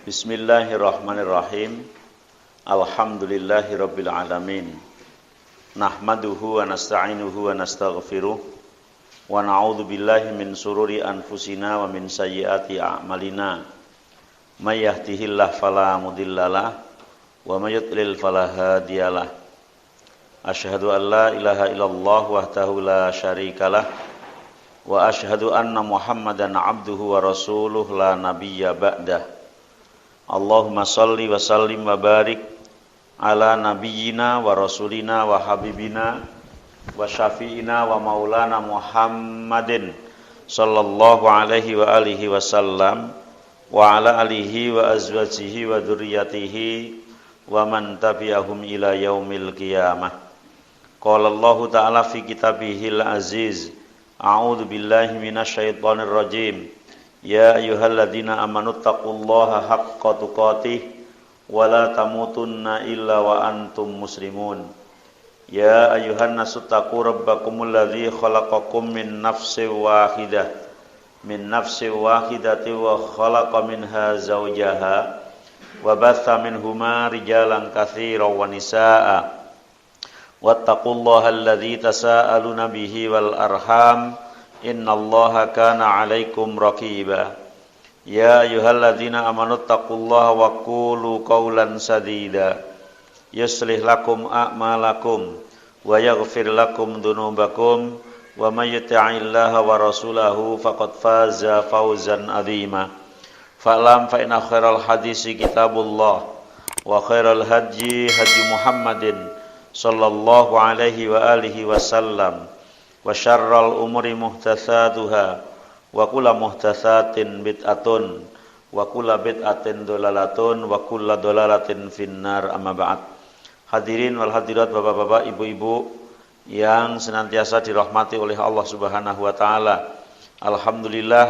Bismillahirrahmanirrahim. Alhamdulillahirabbil alamin. Nahmaduhu wa nasta'inuhu wa nastaghfiruh wa na'udzu billahi min sururi anfusina wa min sayyiati a'malina. May yahdihillahu fala mudhillalah wa may yudlil fala hadiyalah. Asyhadu an la ilaha illallah wahdahu la syarikalah wa asyhadu anna Muhammadan abduhu wa rasuluh la nabiyya ba'dah. Allahumma salli wa sallim wa barik ala nabiyyina wa rasulina wa habibina wa syafi'ina wa maulana Muhammadin sallallahu alaihi wa alihi wasallam wa ala alihi wa azwajihi wa dzurriyyatihi wa man tabi'ahum ila yaumil qiyamah. Qala Allah ta'ala fi kitabihil aziz, a'udzu billahi minasyaitonir rajim. Ya ayyuhalladzina amanu taqullaha haqqa tuqatih wa la tamutunna illa wa antum muslimun. Ya ayyuhan nasu taqu rabbakumul ladzi khalaqakum min nafsin wahidatin wa khalaqa minha zawjaha wa batha minhuma rijalan katsiran wa nisaa'a. Wattaqullaha alladzi tasaaluna bihi wal arham. Innallaha kana 'alaikum raqiba. Ya ayyuhalladzina amanu taqullaha wa qulu qawlan sadida yuslih lakum a'malakum wa yaghfir lakum dhunubakum wa may yuti'illaha wa rasulahu faqad faza fawzan 'azima. Fa'lam fa inna khairal hadisi kitabullah wa khairal hadyi hadyi Muhammadin sallallahu alaihi wa alihi wasallam. Wa syarral umuri muhdatsatuha wa kullu muhdatsatin bid'atun wa kullu bid'atin dhalalatun wa kullu dhalalatin finnar, amma ba'd. Hadirin wal hadirat, bapak-bapak, ibu-ibu yang senantiasa dirahmati oleh Allah Subhanahu wa taala. Alhamdulillah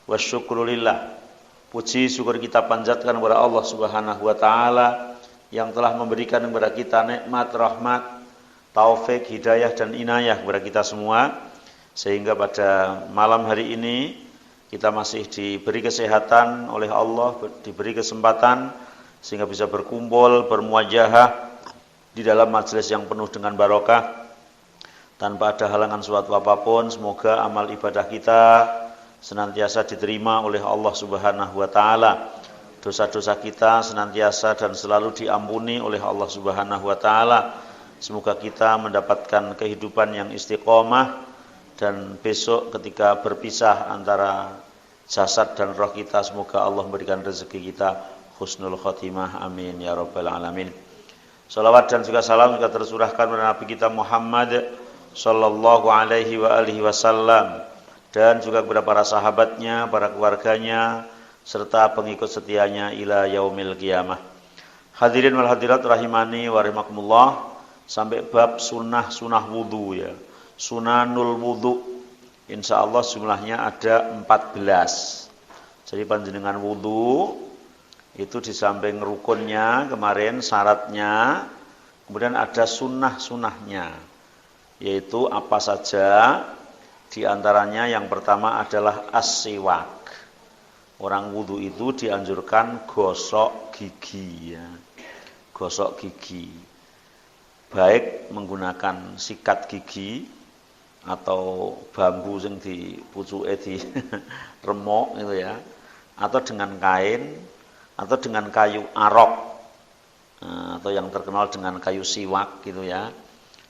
wa syukrulillah. Puji syukur kita panjatkan kepada Allah Subhanahu wa taala yang telah memberikan kepada kita nikmat, rahmat, taufik, hidayah dan inayah kepada kita semua, sehingga pada malam hari ini kita masih diberi kesehatan oleh Allah, diberi kesempatan sehingga bisa berkumpul, bermuajahah di dalam majelis yang penuh dengan barokah tanpa ada halangan suatu apapun. Semoga amal ibadah kita senantiasa diterima oleh Allah Subhanahu wa taala. Dosa-dosa kita senantiasa dan selalu diampuni oleh Allah Subhanahu wa taala. Semoga kita mendapatkan kehidupan yang istiqomah dan besok ketika berpisah antara jasad dan roh kita, semoga Allah memberikan rezeki kita husnul khotimah, amin ya rabbal alamin. Salawat dan juga salam juga tercurahkan kepada Nabi kita Muhammad sallallahu alaihi wa alihi wasallam dan juga kepada para sahabatnya, para keluarganya serta pengikut setianya ila yaumil qiyamah. Hadirin wal hadirat rahimani wa rahimakumullah. Sampai bab sunnah wudu ya. Sunanul wudu. Insyaallah jumlahnya ada 14. Jadi panjenengan wudu itu di samping rukunnya kemarin syaratnya, kemudian ada sunnahnya. Yaitu apa saja? Di antaranya yang pertama adalah as-siwak. Orang wudu itu dianjurkan gosok gigi ya. Gosok gigi. Baik menggunakan sikat gigi atau bambu yang dipucuke di remok gitu ya, atau dengan kain atau dengan kayu arok, atau yang terkenal dengan kayu siwak gitu ya,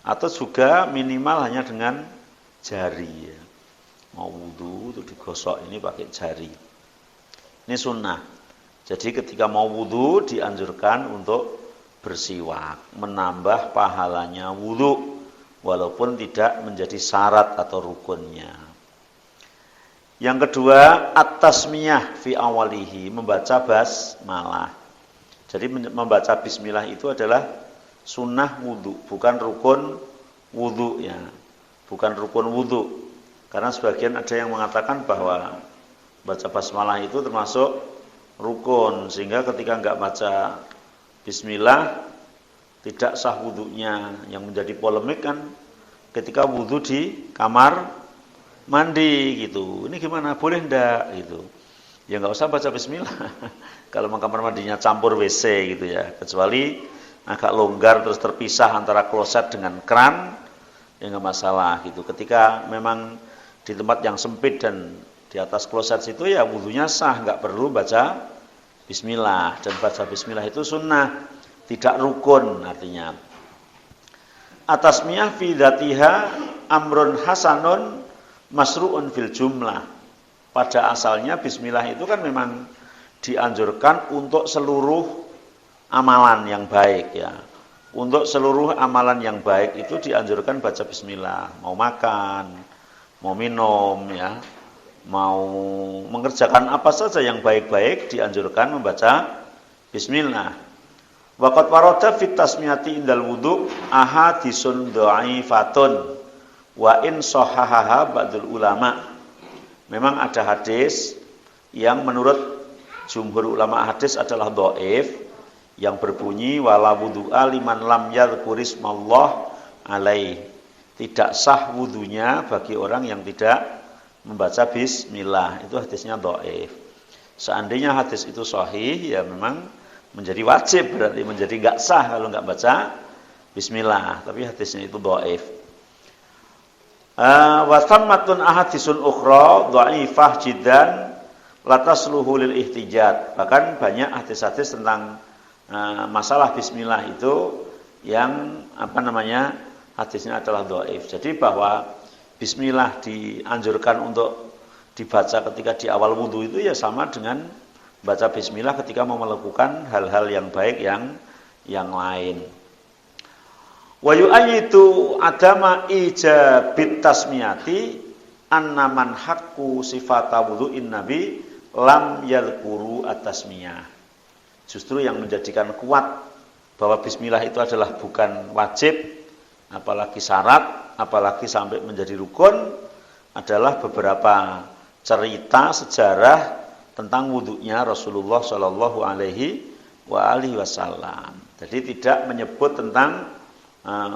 atau juga minimal hanya dengan jari ya. Mau wudu itu digosok ini pakai jari. Ini sunnah. Jadi ketika mau wudu dianjurkan untuk bersiwak, menambah pahalanya wudu walaupun tidak menjadi syarat atau rukunnya. Yang kedua, at-tasmiyah fi awalihi, membaca basmalah. Jadi membaca bismillah itu adalah sunnah wudu, bukan rukun wudu ya. Bukan rukun wudu. Karena sebagian ada yang mengatakan bahwa baca basmalah itu termasuk rukun, sehingga ketika enggak baca bismillah tidak sah wudunya. Yang menjadi polemik kan ketika wudu di kamar mandi gitu. Ini gimana? Boleh enggak gitu. ya nggak usah baca bismillah. Kalau kamar mandinya campur WC gitu ya, kecuali agak longgar terus terpisah antara kloset dengan kran, ya nggak masalah gitu. Ketika memang di tempat yang sempit dan di atas kloset situ ya wudunya sah, nggak perlu baca bismillah. Dan baca bismillah itu sunnah, tidak rukun artinya. Atasmiyah fi dzatiha amrun hasanun masru'un fil jumlah. Pada asalnya bismillah itu kan memang dianjurkan untuk seluruh amalan yang baik ya. Untuk seluruh amalan yang baik itu dianjurkan baca bismillah. Mau makan, mau minum ya, mau mengerjakan apa saja yang baik-baik dianjurkan membaca bismillah. Waqat warada fit tasmiyati indal wudu ahadisun dha'ifatun wa in sahahaha ba'dul ulama. Memang ada hadis yang menurut jumhur ulama hadis adalah dhaif yang berbunyi wala wudu'a liman lam yadhkurismallah alaih. Tidak sah wudunya bagi orang yang tidak membaca bismillah. Itu hadisnya dhaif. Seandainya hadis itu sahih ya memang menjadi wajib, berarti menjadi enggak sah kalau enggak baca bismillah. Tapi hadisnya itu dhaif. Wa thammatun ahadisun ukhra dhaifah jiddan latasluhu lil ihtijat. Bahkan banyak hadis-hadis tentang masalah bismillah itu yang hadisnya adalah dhaif. Jadi bahwa bismillah dianjurkan untuk dibaca ketika di awal wudu itu ya sama dengan baca bismillah ketika mau melakukan hal-hal yang baik yang lain. Wa yu'ayyidu adama ijabit tasmiyati anna man haqqu sifata wudu'in nabi lam yadhkuru at-tasmiyah. Justru yang menjadikan kuat bahwa bismillah itu adalah bukan wajib, apalagi syarat, apalagi sampai menjadi rukun, adalah beberapa cerita sejarah tentang wudunya Rasulullah Shallallahu Alaihi Wasallam. Jadi tidak menyebut tentang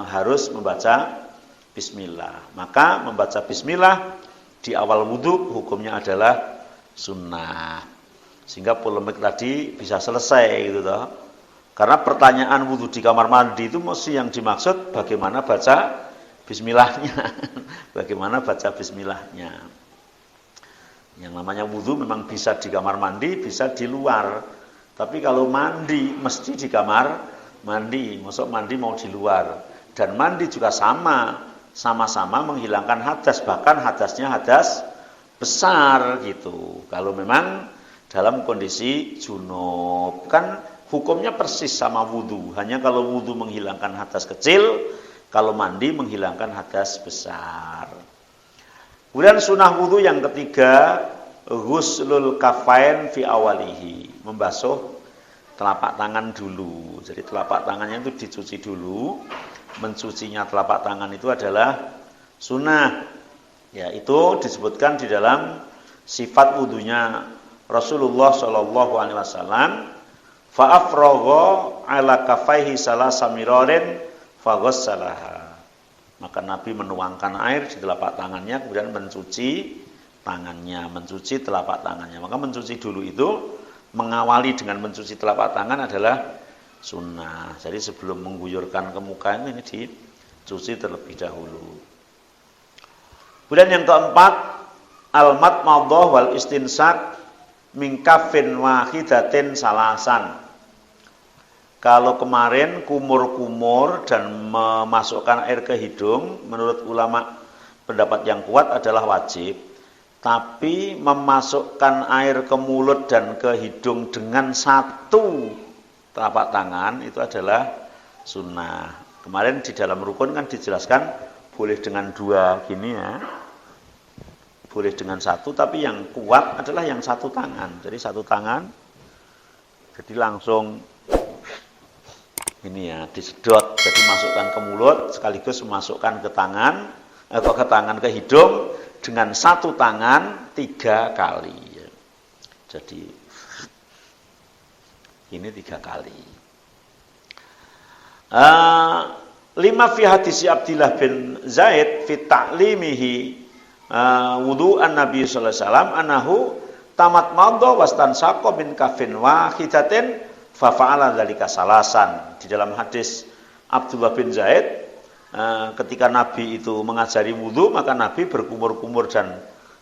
harus membaca bismillah. Maka membaca bismillah di awal wudu hukumnya adalah sunnah. Sehingga polemik tadi bisa selesai gitu toh. Karena pertanyaan wudu di kamar mandi itu mesti yang dimaksud bagaimana baca bismillahnya. Bagaimana baca bismillahnya. Yang namanya wudu memang bisa di kamar mandi, bisa di luar. Tapi kalau mandi mesti di kamar mandi, maksud mandi mau di luar. Dan mandi juga sama-sama menghilangkan hadas, bahkan hadasnya hadas besar gitu. Kalau memang dalam kondisi junub, kan hukumnya persis sama wudu. Hanya kalau wudu menghilangkan hadas kecil, kalau mandi menghilangkan hadas besar. Kemudian sunnah wudu yang ketiga, ghuslul kafain fi awalihi, membasuh telapak tangan dulu. Jadi telapak tangannya itu dicuci dulu. Mencucinya telapak tangan itu adalah sunnah. Ya, itu disebutkan di dalam sifat wudunya Rasulullah Shallallahu Alaihi Wasallam. Fa'afrogho ala kafaihi salasa mirarin faghassalaha. Maka Nabi menuangkan air di telapak tangannya, kemudian mencuci tangannya, mencuci telapak tangannya. Maka mencuci dulu itu, mengawali dengan mencuci telapak tangan adalah sunnah. Jadi sebelum mengguyurkan ke muka ini dicuci terlebih dahulu. Kemudian yang keempat, al-madmadhah wal istinsak min kaffin wahidatin salasan. Kalau kemarin kumur-kumur dan memasukkan air ke hidung, menurut ulama pendapat yang kuat adalah wajib. Tapi memasukkan air ke mulut dan ke hidung dengan satu telapak tangan itu adalah sunnah. Kemarin di dalam rukun kan dijelaskan boleh dengan dua gini ya, boleh dengan satu, tapi yang kuat adalah yang satu tangan. Jadi satu tangan, jadi langsung ini ya, disedot, jadi masukkan ke mulut sekaligus masukkan ke tangan, ke hidung dengan satu tangan 3 kali. Jadi ini 3 kali. 5 fi hadis Abdillah bin Zaid fi ta'limihi wudu'an Nabi sallallahu alaihi wasallam anahu tamat madha wastansaqa min kafin wahidatin fa fa'ala dzalika salasan. Di dalam hadis Abdullah bin Zaid, ketika Nabi itu mengajari wudu, maka Nabi berkumur-kumur dan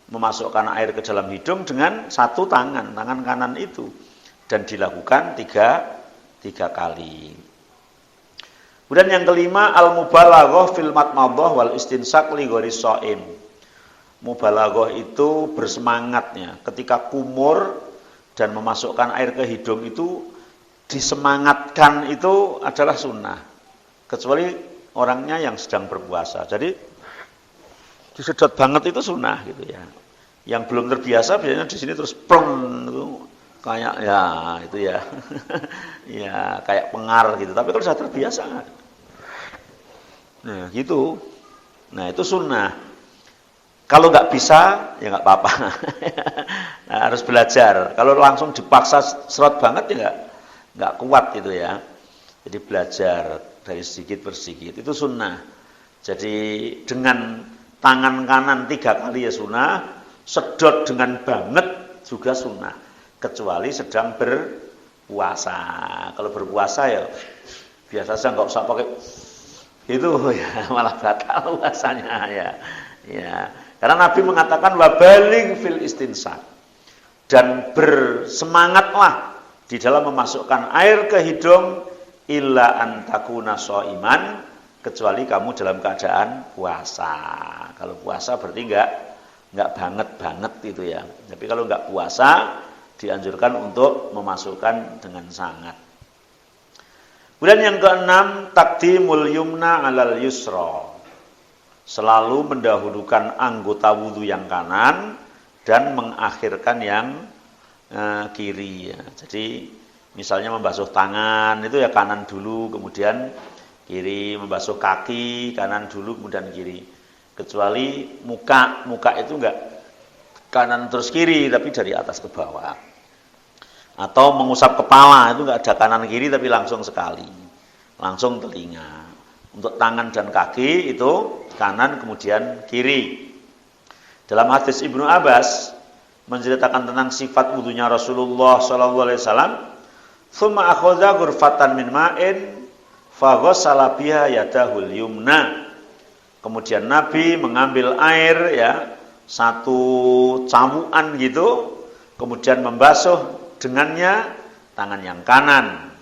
memasukkan air ke dalam hidung dengan satu tangan kanan itu, dan dilakukan tiga kali. Kemudian yang kelima, al-mubalaghah fil matmadhah wal istinsak li ghairi shaim. Mubalaghah itu bersemangatnya ketika kumur dan memasukkan air ke hidung itu, disemangatkan itu adalah sunnah, kecuali orangnya yang sedang berpuasa. Jadi disedot banget itu sunnah gitu ya. Yang belum terbiasa biasanya di sini terus plong itu kayak ya itu ya. Ya kayak pengar gitu. Tapi kalau sudah terbiasa nah gitu. Nah itu sunnah. Kalau nggak bisa ya nggak apa-apa. Nah, harus belajar. Kalau langsung dipaksa serot banget ya nggak kuat gitu ya. Jadi belajar dari sedikit bersedikit itu sunnah. Jadi dengan tangan kanan 3 kali ya sunnah, sedot dengan banget juga sunnah, kecuali sedang berpuasa. Kalau berpuasa ya biasa saja, nggak usah pakai itu ya, malah batal puasanya ya. Ya, karena Nabi mengatakan wabalig fil istinsak, dan bersemangatlah di dalam memasukkan air ke hidung illa antakuna shaiman, kecuali kamu dalam keadaan puasa. Kalau puasa berarti enggak banget itu ya. Tapi kalau enggak puasa dianjurkan untuk memasukkan dengan sangat. Kemudian yang keenam, taqdimul yumna 'alal yusra. Selalu mendahulukan anggota wudu yang kanan dan mengakhirkan yang kiri ya. Jadi misalnya membasuh tangan itu ya kanan dulu kemudian kiri, membasuh kaki kanan dulu kemudian kiri. Kecuali muka itu enggak kanan terus kiri tapi dari atas ke bawah. Atau mengusap kepala itu enggak ada kanan kiri tapi langsung sekali. Langsung telinga. Untuk tangan dan kaki itu kanan kemudian kiri. Dalam hadis Ibnu Abbas menceritakan tentang sifat wudunya Rasulullah sallallahu alaihi wasallam, "Tsumma akhadha ghurfatan min ma'in fa ghassala biha yadahul yumna." Kemudian Nabi mengambil air ya, satu camuan gitu, kemudian membasuh dengannya tangan yang kanan.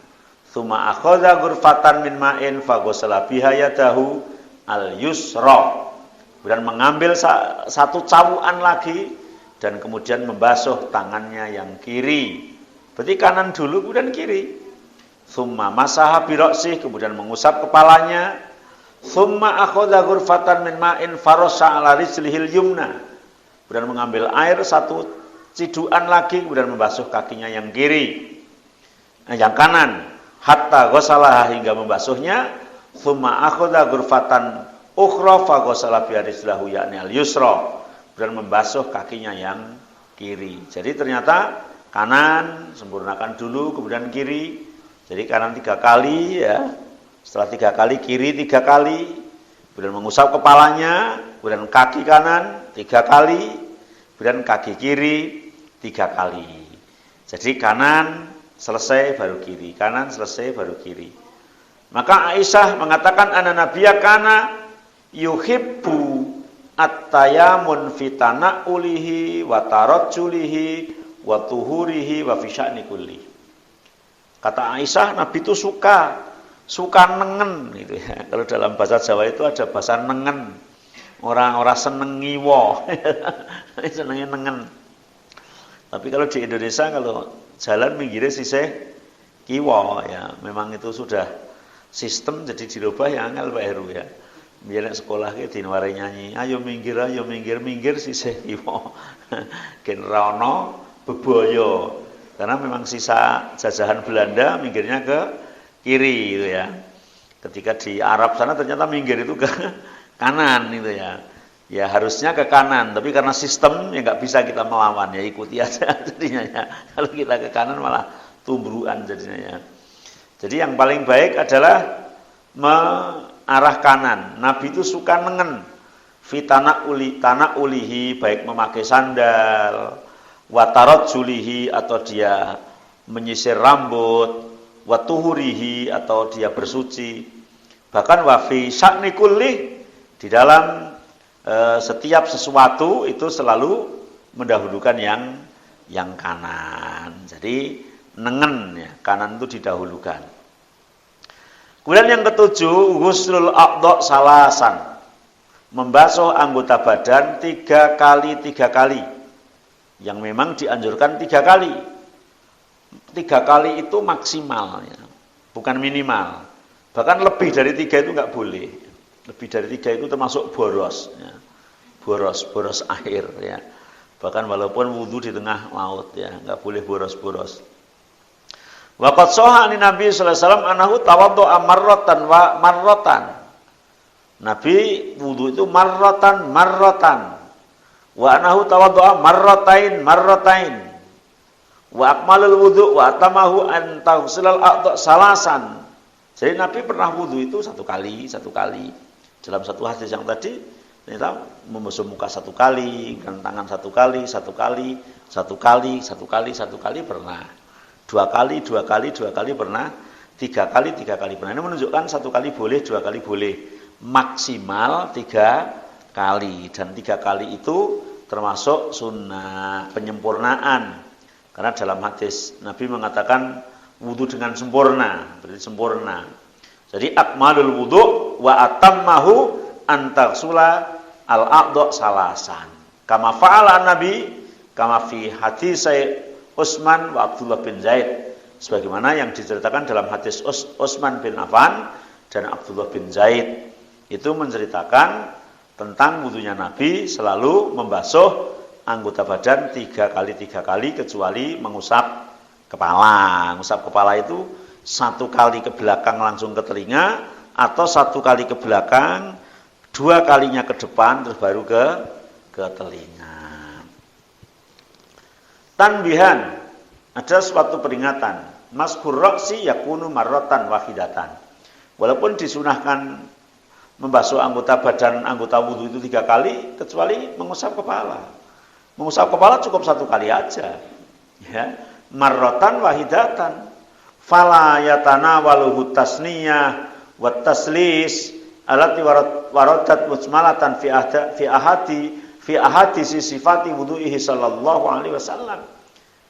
Tsumma akhadha ghurfatan min ma'in fa ghassala biha yadahu al-yusra. Kemudian mengambil satu camuan lagi dan kemudian membasuh tangannya yang kiri. Berarti kanan dulu kemudian kiri. Tsumma masaha bi ra'sih, kemudian mengusap kepalanya. Tsumma akhadha ghurfatan min ma'in farasha 'ala rijlihil yumna. Kemudian mengambil air satu cidukan lagi kemudian membasuh kakinya yang kiri. Yang kanan hatta ghasalah hingga membasuhnya. Tsumma akhadha ghurfatan ukhra fa ghasala bi rijlahu yakni al-yusra. Kemudian membasuh kakinya yang kiri. Jadi ternyata kanan sempurnakan dulu kemudian kiri. Jadi kanan 3 kali ya. Setelah 3 kali kiri 3 kali. Kemudian mengusap kepalanya, kemudian kaki kanan 3 kali, kemudian kaki kiri 3 kali. Jadi kanan selesai baru kiri, kanan selesai baru kiri. Maka Aisyah mengatakan anna nabiyya kana yuhibbu at-tayamun fi tanaulihi wa tarajjulihi wa tuhurihi wa fi sya'ni kulli. Kata Aisyah, Nabi itu suka nengen gitu ya. Kalau dalam bahasa Jawa itu ada bahasa nengen. Orang-orang seneng ngiwo. Senengnya nengen. Tapi kalau di Indonesia kalau jalan minggirnya sisih kiwo ya. Memang itu sudah sistem jadi dirubah ya angel Pak Heru ya. Biar sekolah ke dinwari nyanyi, ayo minggir sisih kiwo. Gen rono beboyo. Karena memang sisa jajahan Belanda minggirnya ke kiri gitu ya. Ketika di Arab sana ternyata minggir itu ke kanan gitu ya. Ya harusnya ke kanan, tapi karena sistem ya nggak bisa kita melawan ya, ikuti aja jadinya ya. Kalau kita ke kanan malah tumbruan jadinya ya. Jadi yang paling baik adalah mengarah kanan. Nabi itu suka nengen. Fi tanaulihi baik memakai sandal, wa tarajjulihi atau dia menyisir rambut, wa tuhurihi atau dia bersuci. Bahkan wa fi sya'ni kulli, di dalam setiap sesuatu itu selalu mendahulukan yang kanan. Jadi nengen ya, kanan itu didahulukan. Kemudian yang ketujuh, ghuslul a'dha salasan. Membasuh anggota badan 3 kali. Yang memang dianjurkan 3 kali. 3 kali itu maksimal ya, bukan minimal. Bahkan lebih dari 3 itu enggak boleh. Lebih dari 3 itu termasuk boros ya. Boros air ya. Bahkan walaupun wudu di tengah laut ya, enggak boleh boros-boros. Waqad shahha an Nabi sallallahu alaihi wasallam annahu tawaddu'a marratan wa marratan. Nabi wudu itu marratan. Wa annahu tawaddu'a marratain. Wa akmalul wudu wa atamahu an taghsilal a'dha salasan. Jadi Nabi pernah wudu itu 1 kali. Dalam satu hadis yang tadi kita membasuh muka 1 kali, tangan 1 kali, 1 kali pernah. 2 kali pernah, 3 kali pernah. Ini menunjukkan 1 kali boleh, 2 kali boleh. Maksimal 3 kali. Dan 3 kali itu termasuk sunnah penyempurnaan. Karena dalam hadis Nabi mengatakan wudu dengan sempurna, berarti sempurna. Jadi akmalul wudu wa atammahu antaghsula al-a'dha salasan. Kama fa'ala Nabi kama fi hadis Utsman wa Abdullah bin Zaid, sebagaimana yang diceritakan dalam hadis Utsman bin Affan dan Abdullah bin Zaid, itu menceritakan tentang wudunya Nabi selalu membasuh anggota badan 3 kali kecuali mengusap kepala. Mengusap kepala itu 1 kali ke belakang langsung ke telinga, atau 1 kali ke belakang, 2 kalinya ke depan terus baru ke telinga. Tanbihan, ada suatu peringatan. Maskur ra'si yakunu marratan wahidatan. Walaupun disunahkan membasuh anggota badan, anggota wudu itu 3 kali, kecuali mengusap kepala. Mengusap kepala cukup 1 kali aja. Ya, marratan wahidatan. Fala yatanawaluhu tasniyah wa taslis alati waradat mujmalatan fi ahadi sifati wudu'ihi sallallahu alaihi wasallam.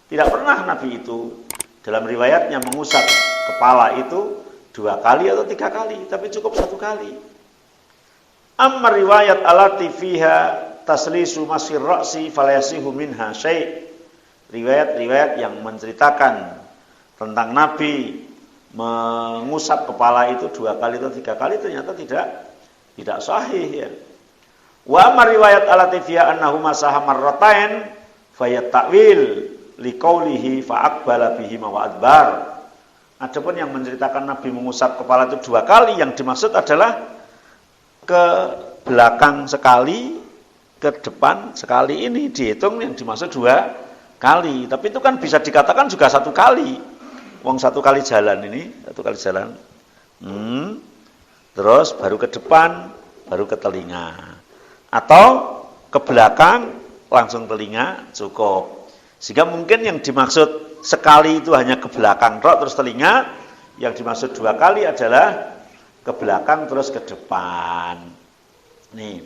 Tidak pernah Nabi itu dalam riwayatnya mengusap kepala itu 2 kali atau 3 kali, tapi cukup 1 kali. Amma riwayat alati fiha taslisu masir ra'si falayasihu minha syai'. Riwayat-riwayat yang menceritakan tentang Nabi mengusap kepala itu 2 kali atau 3 kali ternyata tidak sahih ya. Wa amma riwayat alati fiha annahu masaha marratain fayat ta'wil liqaulihi fa'aqbala bihi wa adbar. Adapun yang menceritakan Nabi mengusap kepala itu 2 kali, yang dimaksud adalah ke belakang sekali, ke depan sekali, ini dihitung yang dimaksud 2 kali. Tapi itu kan bisa dikatakan juga 1 kali. Wong 1 kali jalan ini, 1 kali jalan. Terus baru ke depan, baru ke telinga. Atau ke belakang langsung telinga cukup. Sehingga mungkin yang dimaksud sekali itu hanya ke belakang terus telinga, yang dimaksud 2 kali adalah ke belakang terus ke depan. Nih.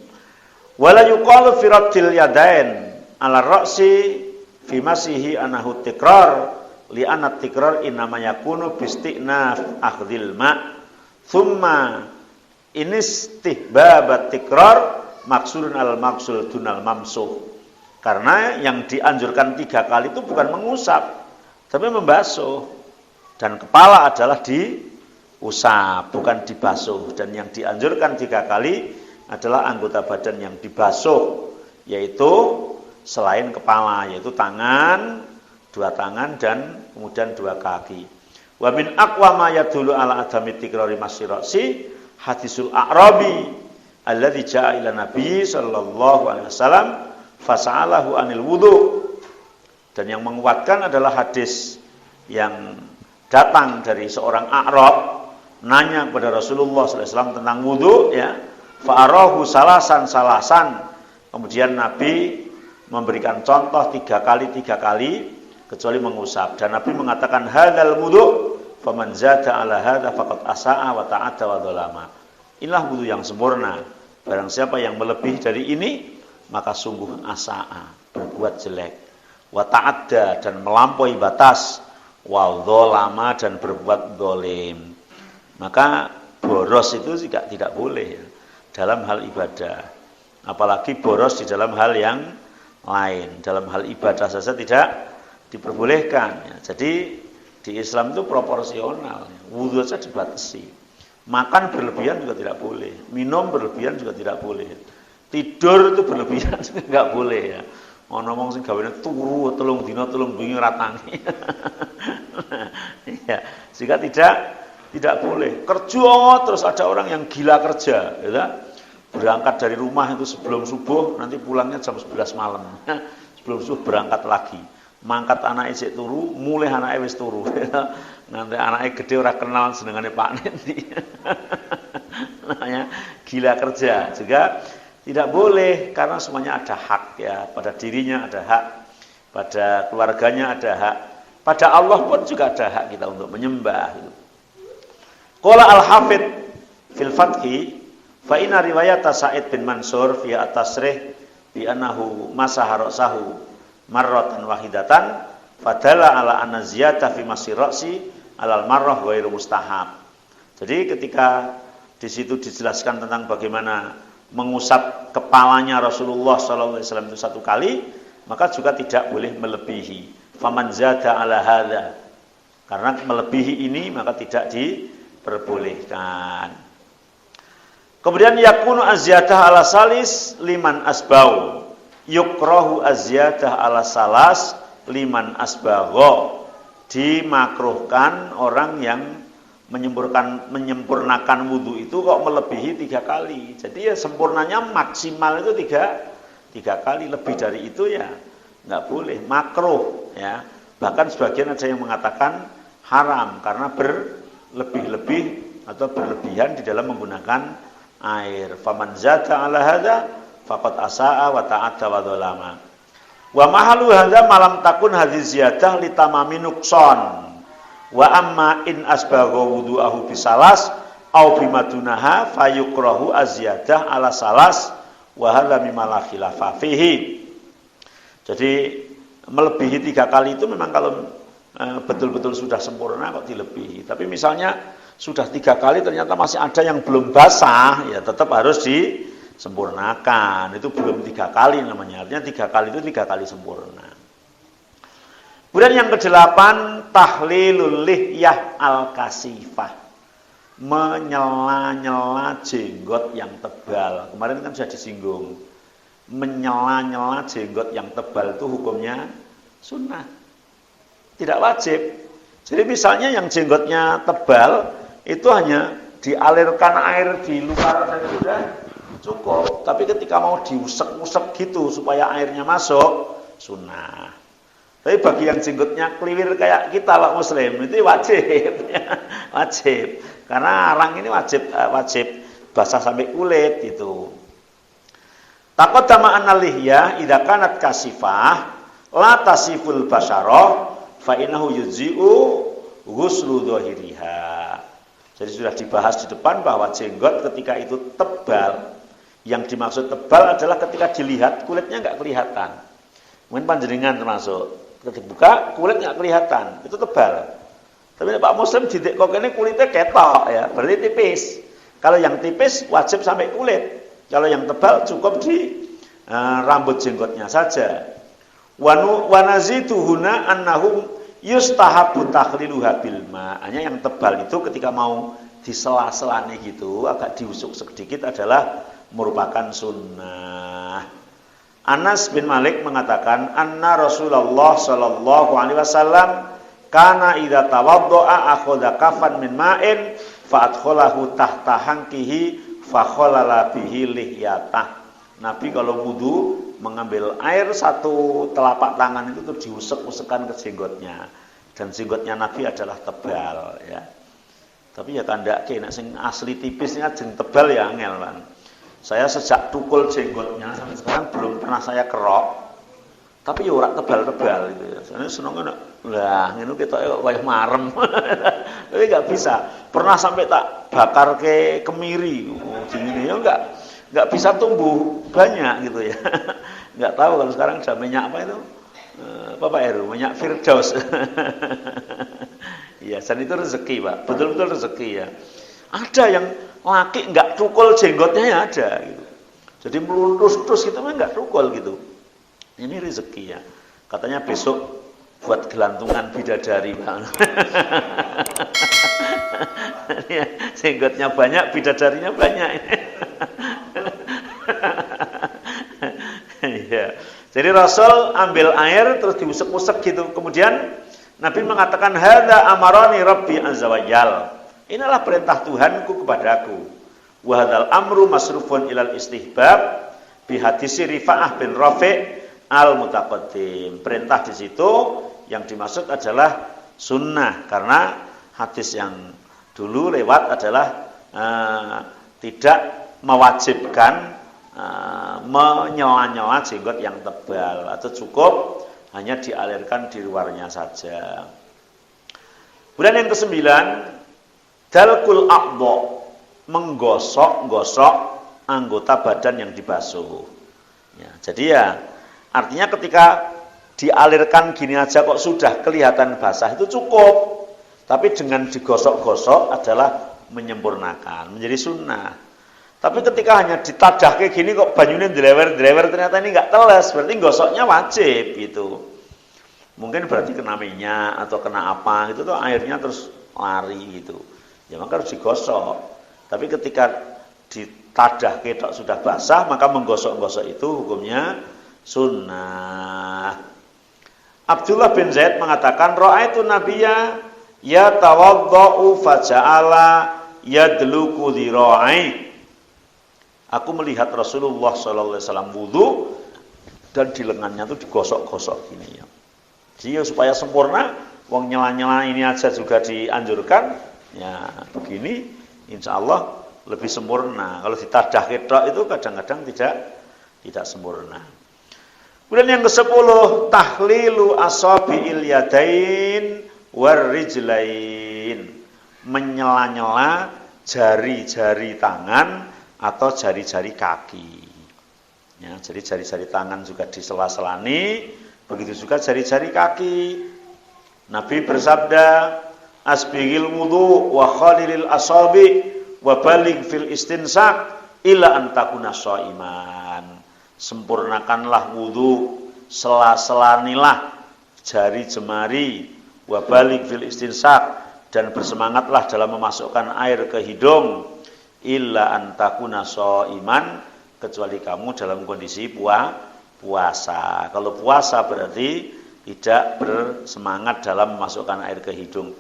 Wala yuqalu fi raddil yadain ala ra'si fi masihi anahu tikrar li anna tikrar innama yakunu bi istinaf akhdhil ma thumma inistihbab tikrar maksurun al maksul dunal mamsuh. Karena yang dianjurkan 3 kali itu bukan mengusap, tapi membasuh. Dan kepala adalah diusap, bukan dibasuh. Dan yang dianjurkan 3 kali adalah anggota badan yang dibasuh, yaitu selain kepala, yaitu tangan, 2 tangan dan kemudian 2 kaki. Wa min aqwa ma yadullu ala adami tikrari masirasi hadisul a'rabi alladzi ja'a ila nabi sallallahu alaihi wasallam fasa'alahu anil wudu. Dan yang menguatkan adalah hadis yang datang dari seorang A'rab nanya kepada Rasulullah sallallahu alaihi wasallam tentang wudu ya. Fa'arahu salasan. Kemudian Nabi memberikan contoh 3 kali kecuali mengusap. Dan Nabi mengatakan hadzal wudu faman zada ala hadza faqad asaa wa ta'adda wa dzalama. Inilah wudu yang sempurna. Barang siapa yang melebihi dari ini maka sungguh asaa, berbuat jelek, wa ta'adda dan melampaui batas, wa dzalama dan berbuat zalim. Maka boros itu juga tidak boleh ya, dalam hal ibadah. Apalagi boros di dalam hal yang lain. Dalam hal ibadah saja tidak diperbolehkan ya. Jadi di Islam itu proporsional ya. Wudu saja dibatasi. Makan berlebihan juga tidak boleh. Minum berlebihan juga tidak boleh. Tidur itu berlebihan juga enggak boleh ya. Ngomong sing gawene turu telung dina telung bengi ora tangi. Ya, sehingga tidak boleh. Kerja terus ada orang yang gila kerja, ya. Berangkat dari rumah itu sebelum subuh, nanti pulangnya jam 11 malam. Sebelum subuh berangkat lagi. Mangkat anake isik turu, mulai anake wis turu. Nanti anake gede ora kenal senengane Pak Nenti. Namanya gila kerja. Juga tidak boleh karena semuanya ada hak ya, pada dirinya ada hak, pada keluarganya ada hak, pada Allah pun juga ada hak kita untuk menyembah. Qala al-Hafidz fil Fathi fa inna riwayat Sa'id bin Mansur fi at-tasrih bi annahu masaha ra'sahu marratan wahidatan fadalla ala anna ziyada fi masir ra'si alal marrah ghairu mustahab. Jadi ketika di situ dijelaskan tentang bagaimana mengusap kepalanya Rasulullah sallallahu alaihi wasallam itu 1 kali, maka juga tidak boleh melebihi. Faman zada ala hadza. Karena melebihi ini maka tidak diperbolehkan. Kemudian yakunu azyadah ala salis liman asbau. Yukrahu azyadah ala salas liman asbagho. Dimakruhkan orang yang menyempurnakan wudu itu kok melebihi 3 kali. Jadi ya sempurnanya maksimal itu 3 kali. Lebih dari itu ya nggak boleh, makruh ya. Bahkan sebagian ada yang mengatakan haram karena berlebih-lebih atau berlebihan di dalam menggunakan air. Faman zada ala hadza faqad asaa wa ta'adda wa dzalama. Wa mahalu hadza malam takun hadhihi ziyadah li tamami nuqsan. Wa amma in asbagha wudu'ahu bisalas au bimadunaha fayukrahu azyadah ala salas wa hadza mimma la khilafa fihi. Jadi melebihi 3 kali itu memang kalau betul-betul sudah sempurna kok dilebihi. Tapi misalnya sudah 3 kali ternyata masih ada yang belum basah, ya tetap harus disempurnakan. Itu belum 3 kali namanya. Artinya 3 kali itu 3 kali sempurna. Kemudian yang ke-8 tahlilul lihyah al-kasifah. Menyela-nyela jenggot yang tebal. Kemarin kan sudah disinggung. Menyela-nyela jenggot yang tebal itu hukumnya sunnah. Tidak wajib. Jadi misalnya yang jenggotnya tebal itu hanya dialirkan air di luar saja sudah cukup. Tapi ketika mau diusek-usek gitu supaya airnya masuk, sunnah. Tapi bagi yang jenggotnya kliwir kayak kita lah muslim itu wajib. Wajib. Karena arang ini wajib basah sampai kulit itu. Taqaddama anna lihya idza kanat kasifah la tasiful basyarah fa innahu yujzi'u ghuslu dhahiriha. Jadi sudah dibahas di depan bahwa jenggot ketika itu tebal, yang dimaksud tebal adalah ketika dilihat kulitnya enggak kelihatan. Mungkin panjenengan termasuk dibuka kulit enggak kelihatan, itu tebal. Tapi Pak Muslim didik kok ini kulitnya ketok ya, berarti tipis. Kalau yang tipis wajib sampai kulit. Kalau yang tebal cukup di rambut jenggotnya saja. Wa nazituhuna annahum yustahabu takhliluha bil ma. Hanya yang tebal itu ketika mau disela-selane gitu, agak diusuk sedikit adalah merupakan sunnah. Anas bin Malik mengatakan anna Rasulullah sallallahu alaihi wasallam kana idza tawaddaa akhadha kafan min ma'in fa adkhalahu tahta hankihi fa khalala bihi lihyatah. Nabi kalau wudu mengambil air 1 telapak tangan itu tuh diusek-usekan ke jenggotnya. Dan jenggotnya Nabi adalah tebal ya. Tapi ya kandake nek sing asli tipisnya jeng tebal ya angel kan. Saya sejak tukul jenggotnya sampai sekarang belum pernah saya kerok. Tapi ya ora tebal-tebal gitu ya. Soalnya senengnya lah ngene ketoke kok kaya marem. Tapi enggak bisa. Pernah sampai tak bakar ke kemiri. Gini ya enggak bisa tumbuh banyak gitu ya. Enggak tahu kalau sekarang ada minyak apa itu? Bapak Heru, minyak Firdaus. Iya, dan itu rezeki, Pak. Betul-betul rezeki ya. Ada yang laki enggak cukul jenggotnya ya ada gitu. Jadi melurus-terus gitu mah enggak cukul gitu. Ini rezeki ya. Katanya besok buat gelantungan bidadari, Bang. Jenggotnya banyak, bidadarinya banyak. Ya. Jadi Rasul ambil air terus diusek-usek gitu. Kemudian Nabi mengatakan hadza amarani rabbi azza wajal. Inilah perintah Tuhanku kepadaku. Wa hadzal amru masrufun ilal istihbab bi hadis Rifa'ah bin Rafi' al-mutaqaddim. Perintah di situ yang dimaksud adalah sunnah karena hadis yang dulu lewat adalah tidak mewajibkan menyela-nyela jenggot yang tebal atau cukup hanya dialirkan di luarnya saja. Kemudian yang kesembilan, dalkul a'dha, menggosok-gosok anggota badan yang dibasuh. Ya, jadi ya artinya ketika dialirkan gini aja kok sudah kelihatan basah itu cukup. Tapi dengan digosok-gosok adalah menyempurnakan, menjadi sunnah. Tapi ketika hanya ditadah kayak gini kok banyunya dilewer-dilewer ternyata ini enggak teles, berarti gosoknya wajib gitu. Mungkin berarti kena minyak atau kena apa gitu tuh airnya terus lari gitu. Ya maka harus digosok. Tapi ketika ditadah ketok sudah basah maka menggosok-gosok itu hukumnya sunnah. Abdullah bin Zaid mengatakan ra'aitu nabiyya yatawaddau faja'ala yadluku dhira'i. Aku melihat Rasulullah SAW wudu dan di lengannya itu digosok-gosok gini ya. Jadi supaya sempurna, wong nyela-nyela ini aja juga dianjurkan. Ya begini, insya Allah lebih sempurna. Kalau ditadah ketok itu kadang-kadang tidak sempurna. Kemudian yang ke-10, tahlilu asabi'il yadain warrijlain. Menyela-nyela jari-jari tangan atau jari-jari kaki. Ya, jadi jari-jari tangan juga disela-selani, begitu juga jari-jari kaki. Nabi bersabda, asbighil wudu wa khalilil asabi wa baligh fil istinsak illa an takuna shaiman. Sempurnakanlah wudu, sela-selanilah jari jemari, wa baligh fil istinsak, dan bersemangatlah dalam memasukkan air ke hidung, illa antakuna shaiman, kecuali kamu dalam kondisi puasa. Kalau puasa berarti tidak bersemangat dalam memasukkan air ke hidung.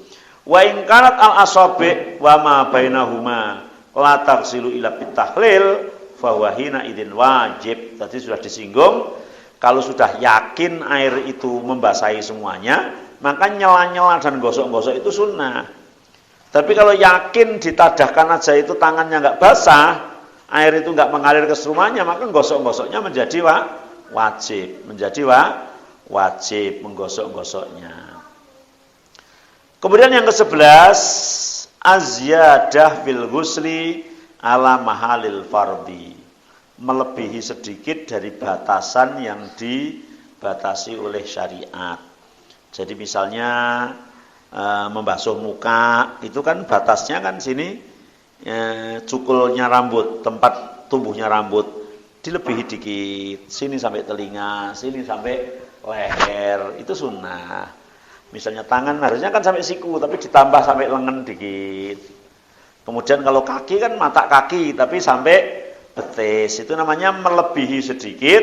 Wa in kanat al asabi wa ma bainahuma la taghsilu illa bitahlil fa huwa hina idzin wajib. Tadi sudah disinggung, kalau sudah yakin air itu membasahi semuanya, maka nyela-nyela dan gosok-gosok itu sunnah. Tapi kalau yakin ditadahkan aja itu tangannya enggak basah, air itu enggak mengalir ke semuanya, maka gosok-gosoknya menjadi wajib. Menjadi wajib menggosok-gosoknya. Kemudian yang ke-11, azyadah fil ghusli ala mahalil fardhi. Melebihi sedikit dari batasan yang dibatasi oleh syariat. Jadi misalnya membasuh muka itu kan batasnya kan sini cukulnya rambut, tempat tumbuhnya rambut dilebihi dikit, sini sampai telinga, sini sampai leher, itu sunnah. Misalnya tangan harusnya kan sampai siku tapi ditambah sampai lengan dikit. Kemudian kalau kaki kan mata kaki tapi sampai betis, itu namanya melebihi sedikit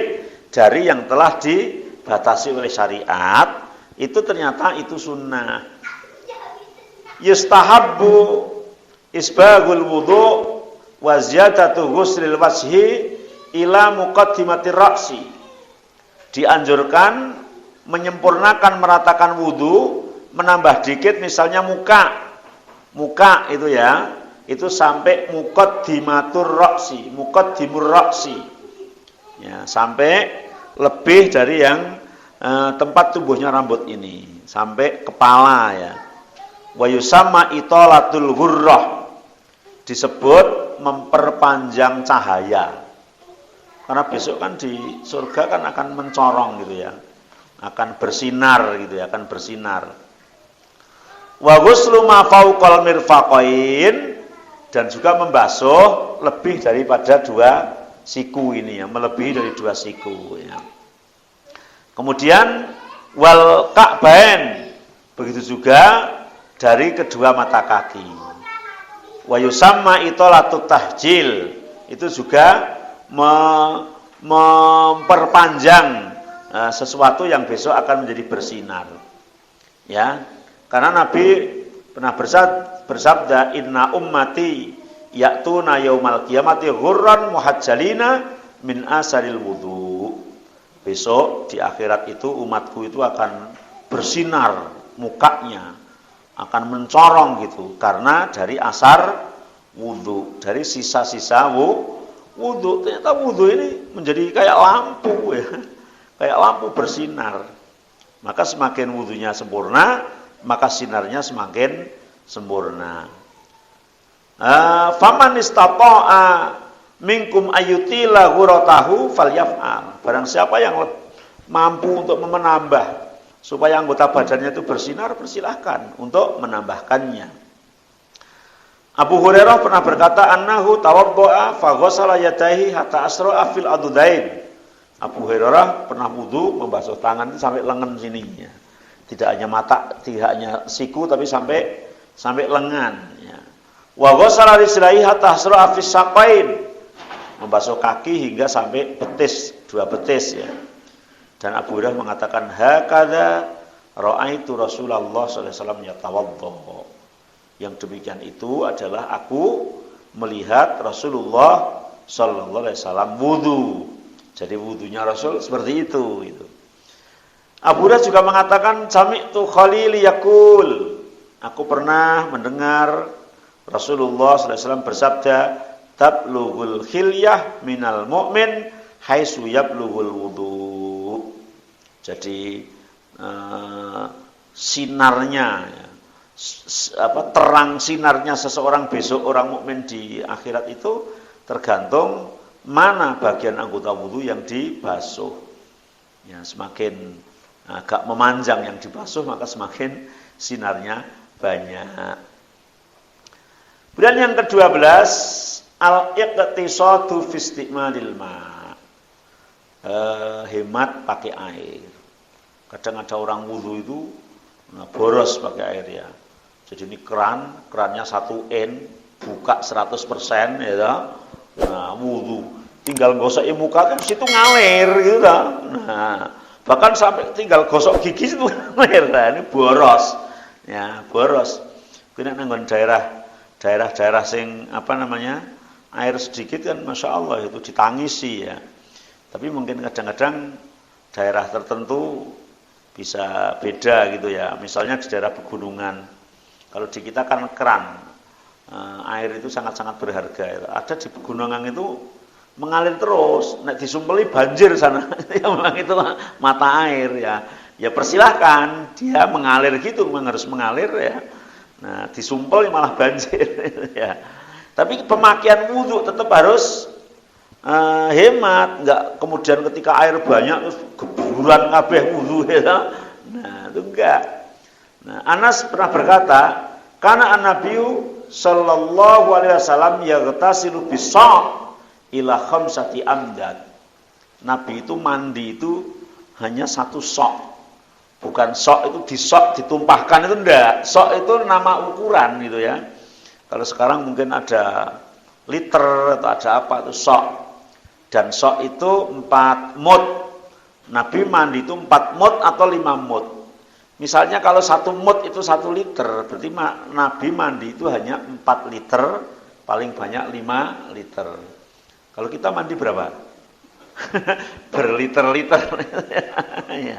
dari yang telah dibatasi oleh syariat. Itu ternyata itu sunnah. Yustahabbu isbagul wudu wa ziyadatu ghuslil wajhi ila muqaddimatir ra'si. Dianjurkan menyempurnakan meratakan wudu, menambah dikit misalnya muka itu ya, itu sampai muqaddimatur ra'si, muqaddimur ra'si. Ya, sampai lebih dari yang tempat tumbuhnya rambut ini sampai kepala ya. Wa yusamma italatul ghurrah, disebut memperpanjang cahaya. Karena besok kan di surga kan akan mencorong gitu ya. Akan bersinar gitu ya, akan bersinar. Wa ghuslu ma fawqal mirfaqain, dan juga membasuh lebih daripada 2 siku ini ya, melebihi dari 2 siku ya. Kemudian wal ka'bain, begitu juga dari kedua mata kaki. Wa yusamma itolatut tahjil, itu juga memperpanjang sesuatu yang besok akan menjadi bersinar. Ya, karena Nabi pernah bersabda, inna ummati ya'tuna yaumal qiyamati ghurran muhajjalina min asaril wudu. Besok di akhirat itu umatku itu akan bersinar mukanya, akan mencorong gitu karena dari asar wudu, dari sisa-sisa wudu. Ternyata wudu ini menjadi kayak lampu ya, kayak lampu bersinar. Maka semakin wudunya sempurna, maka sinarnya semakin sempurna. Faman istata'a minkum ayyutila ghuratahu falyaf'al. Barang siapa yang mampu untuk menambah supaya anggota badannya itu bersinar, persilahkan untuk menambahkannya. Abu Hurairah pernah berkata, annahu tawaddo'a fa ghassala yadayhi hatta asra'a fil adudain. Abu Hurairah pernah wudu membasuh tangan itu sampai lengan sininya. Tidak hanya mata, tidak hanya siku, tapi sampai lengan ya. Wa ghassala rijlaihi hatta asra'a fis saqain. Membasuh kaki hingga sampai betis, 2 betis ya. Dan Abu Hurairah mengatakan, hakadha ra'aitu Rasulullah sallallahu alaihi wasallam yatawaddo. Yang demikian itu adalah aku melihat Rasulullah sallallahu alaihi wasallam wudu. Jadi wudunya Rasul seperti itu gitu. Abu Hurairah juga mengatakan, sami'tu Khalil yaqul. Aku pernah mendengar Rasulullah sallallahu alaihi wasallam bersabda, tablughul khilyah minal mu'min haitsu yablughul wudu. Jadi sinarnya ya, terang sinarnya seseorang besok orang mukmin di akhirat itu tergantung mana bagian anggota wudu yang dibasuh. Ya, semakin agak memanjang yang dibasuh maka semakin sinarnya banyak. Kemudian yang ke-12, al-iqtisadu fi isti'malil ma'. Hemat pakai air. Kadang ada orang wudu itu boros pakai air ya. Jadi ini kerannya 1 N, buka 100% ya. Nah, wudu tinggal gosok muka kan situ ngalir gitu dah. Nah, bahkan sampai tinggal gosok gigi itu ngalir. Nah, ini boros. Ya, boros. Kena nanggon daerah sing air sedikit kan Masya Allah itu ditangisi ya. Tapi mungkin kadang-kadang daerah tertentu bisa beda gitu ya. Misalnya di daerah pegunungan. Kalau di kita kan keran, air itu sangat-sangat berharga. Ada di pegunungan itu mengalir terus, nek disumpeli banjir sana. Yang bilang itu mata air ya. Ya persilahkan dia mengalir gitu, memang harus mengalir ya. Nah, disumpel malah banjir ya. Tapi pemakaian wudu tetap harus hemat, enggak kemudian ketika air banyak terus geburan kabeh wudu ya. Nah, itu enggak. Nah, Anas pernah berkata, kana an-nabiyyu sallallahu alaihi wasallam yaghtasilu bis-sa' ila khamsati amdad. Nabi itu mandi itu hanya 1 sok. Bukan sok itu disok ditumpahkan itu enggak. Sok itu nama ukuran gitu ya. Kalau sekarang mungkin ada liter atau ada apa itu sok. Dan sok itu 4 mud. Nabi mandi itu 4 mud atau 5 mud. Misalnya kalau 1 mud itu 1 liter, berarti Nabi mandi itu hanya 4 liter, paling banyak 5 liter. Kalau kita mandi berapa? Berliter-liter. Ya.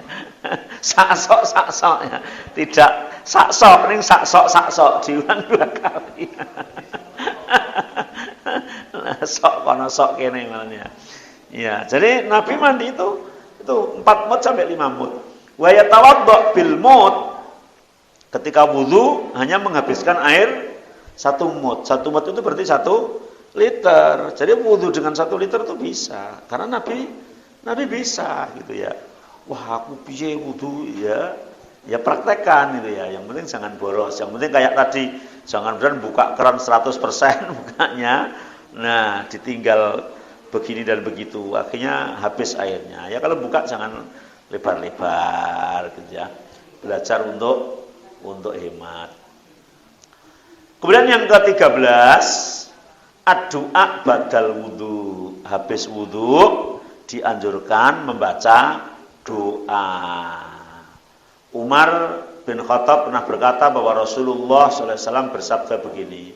Sak-sok ya. Tidak sak-sok, ini sak-sok diulang 2 kali. Sok kono sok kene malahnya. Ya, jadi Nabi mandi itu 4 mud sampai 5 mud. Wa yatawaddo bil mud, ketika wudu hanya menghabiskan air 1 mud. 1 mud itu berarti 1 liter. Jadi wudu dengan 1 liter itu bisa. Karena Nabi bisa gitu ya. Wah, aku piye wudu ya. Ya praktekkan gitu ya. Yang penting jangan boros. Yang penting kayak tadi, jangan beran buka keran 100% bukanya. Nah, ditinggal begini dan begitu. Akhirnya habis airnya. Ya kalau buka jangan lebar-lebar gitu ya. Belajar untuk hemat. Kemudian yang ke-13, ad-du'a badal wudu. Habis wudu dianjurkan membaca doa. Umar bin Khattab pernah berkata bahwa Rasulullah SAW bersabda begini,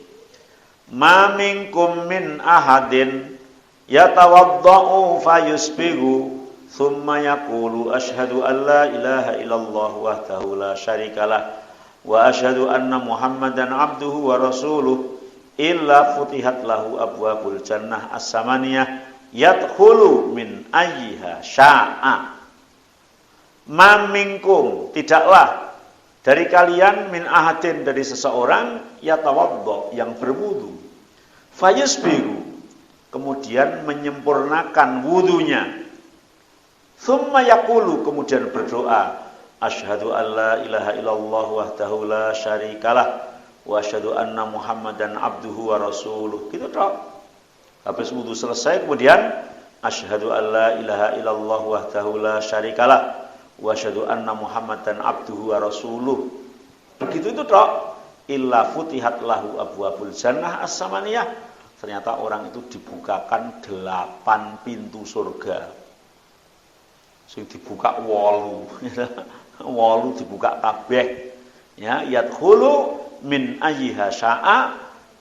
"Ma minkum min ahadin yatawadda'u fayusbihu thumma yaqulu asyhadu an la ilaha illallah wahdahu la syarikalah wa asyhadu anna Muhammadan abduhu wa rasuluh illa futihat lahu abwabul jannah as-samaniyah yadkhulu min ayyiha sya'a." Ma minkum, tidaklah dari kalian min ahadin, dari seseorang, yatawaddo, yang berwudu, fayusbihu, kemudian menyempurnakan wudunya, thumma yaqulu, kemudian berdoa, asyhadu an la ilaha illallah wahdahu la syarikalah wa asyhadu anna Muhammadan abduhu wa rasuluh. Gitu toh. Habis wudu selesai kemudian asyhadu an la ilaha illallah wahdahu la syarikalah wa asyhadu anna Muhammadan abduhu wa rasuluh. Begitu itu toh. Illa futihat lahu abwabul jannah as-samaniyah. Ternyata orang itu dibukakan 8 pintu surga. Sing dibuka 8 dibuka kabeh. Ya, yadkhulu min ayyiha sya'a,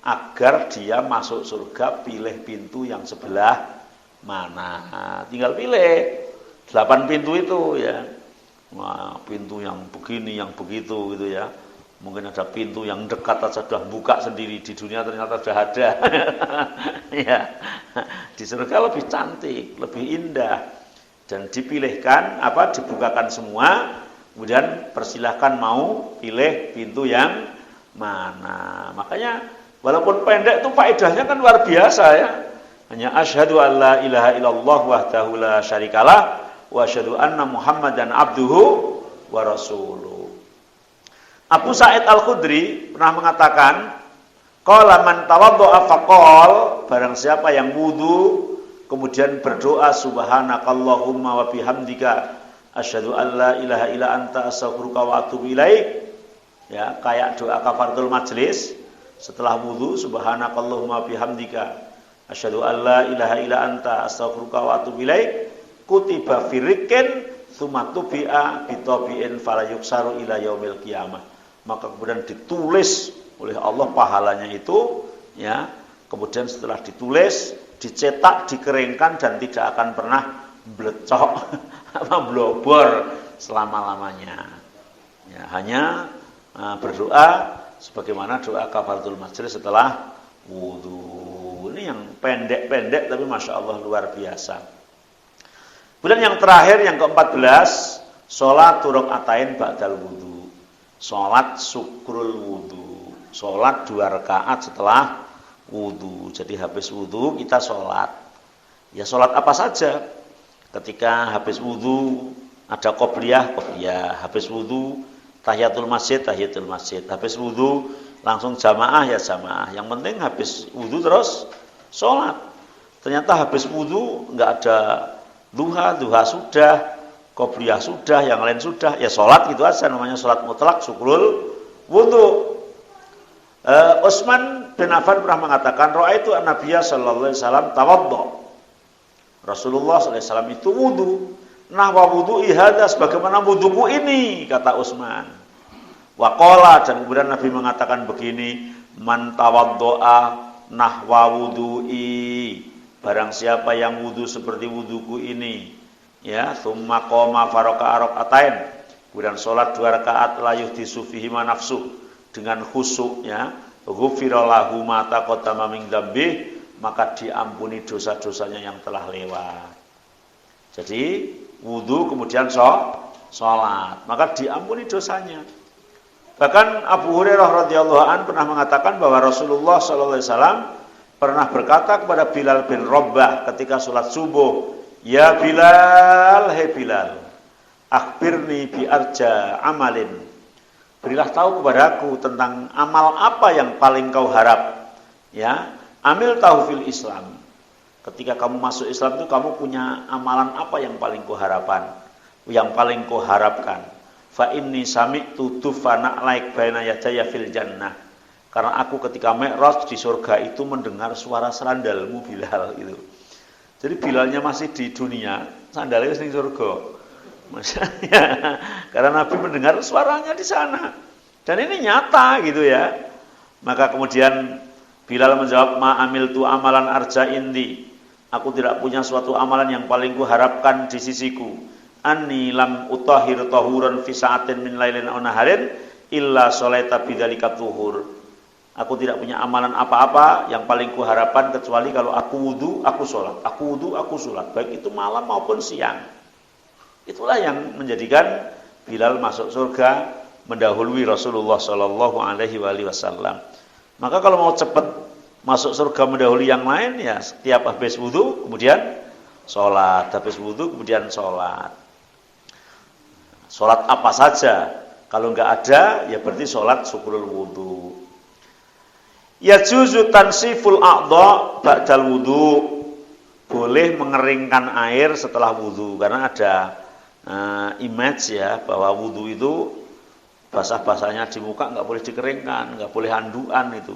agar dia masuk surga pilih pintu yang sebelah mana. Tinggal pilih 8 pintu itu ya. Wah, pintu yang begini, yang begitu gitu ya. Mungkin ada pintu yang dekat saja sudah buka sendiri, di dunia ternyata sudah ada. Ya. Di surga lebih cantik, lebih indah. Dan dipilihkan dibukakan semua, kemudian persilahkan mau pilih pintu yang mana. Makanya walaupun pendek itu faedahnya kan luar biasa ya. Hanya asyhadu an la ilaha illallah wahdahu la syarikalah wa asyhadu anna Muhammadan abduhu wa rasuluh. Abu Sa'id Al-Khudri pernah mengatakan, qala man tawaddo'a faqal, barang siapa yang wudu kemudian berdoa subhanakallahumma wa bihamdika asyhadu an la ilaha illa anta astaghfiruka wa atubu ilaik. Ya, kayak doa kafaratul majlis setelah wudu, subhanakallahumma wa bihamdika asyhadu an la ilaha illa anta astaghfiruka wa atubu ilaik. Kutiba firikin tsumma tubi'a bitabi'in fala yuksaru ila yaumil qiyamah. Maka kemudian ditulis oleh Allah pahalanya itu ya. Kemudian setelah ditulis, dicetak, dikeringkan dan tidak akan pernah blecok blobor selama-lamanya. Ya, hanya berdoa sebagaimana doa kafaratul majlis setelah wudu. Ini yang pendek-pendek tapi Masya Allah luar biasa. Kemudian yang terakhir, yang ke-14, sholat raqaatain ba'dal wudu. Sholat syukrul wudu. Sholat 2 rakaat setelah wudu. Jadi habis wudu kita sholat. Ya sholat apa saja. Ketika habis wudu ada qobliyah. Habis wudu tahiyatul masjid. Habis wudu langsung jamaah, ya jamaah. Yang penting habis wudu terus sholat. Ternyata habis wudu nggak ada duha sudah, qobliyah sudah, yang lain sudah, ya sholat gitu aja, namanya sholat mutlak syukrul wudu. Utsman bin Affan pernah mengatakan, ra'aitu an-nabiyya sallallahu alaihi wasallam tawaddo. Rasulullah sallallahu alaihi wasallam itu wudu. Nahwa wudu'i hadza, sebagaimana wuduku ini, kata Utsman. Wa qala, dan kemudian Nabi mengatakan begini, man tawaddo'a nahwa wudu'i, barang siapa yang wudu seperti wuduku ini, ya, tsumma qoma faraka rakaatain, kemudian salat 2 rakaat la yuhdisu fihi ma nafsu, dengan khusyuk ya, ghufira lahu ma taqaddama min dzambi, maka diampuni dosa-dosanya yang telah lewat. Jadi wudu kemudian sholat, maka diampuni dosanya. Bahkan Abu Hurairah radhiyallahu an pernah mengatakan bahwa Rasulullah sallallahu alaihi wasallam pernah berkata kepada Bilal bin Rabah ketika sholat subuh, "Ya Bilal, hai Bilal, akhbirni bi arja amalin." Berilah tahu kepadaku tentang amal apa yang paling kau harap. Ya, amil tahu fil Islam. Ketika kamu masuk Islam itu kamu punya amalan apa yang paling kau harapan? Yang paling kau harapkan? Fa inni sami'tu tufana laik baina yadaya fil jannah. Karena aku ketika Mi'raj di surga itu mendengar suara sandalmu Bilal itu. Jadi Bilalnya masih di dunia, sandalnya di surga. Ya, karena Nabi mendengar suaranya di sana. Dan ini nyata gitu ya. Maka kemudian Bilal menjawab, "Ma amiltu amalan arja indi." Aku tidak punya suatu amalan yang paling kuharapkan di sisiku. Anni lam utahhir tahuran fi sa'atin min lailin aw naharin illa shalaita bidzalika tuhur. Aku tidak punya amalan apa-apa yang paling kuharapkan kecuali kalau aku wudu, aku sholat. Aku wudu, aku sholat. Baik itu malam maupun siang. Itulah yang menjadikan Bilal masuk surga mendahului Rasulullah Shallallahu Alaihi Wasallam. Maka kalau mau cepat masuk surga mendahului yang lain, ya setiap habis wudu kemudian sholat, habis wudu kemudian sholat. Sholat apa saja. Kalau nggak ada, ya berarti sholat syukurul wudu. Ya juzu tansiful a'dha ba'dal wudu. Boleh mengeringkan air setelah wudu karena ada image ya bahwa wudu itu basah-basahnya di muka nggak boleh dikeringkan, nggak boleh handuan itu.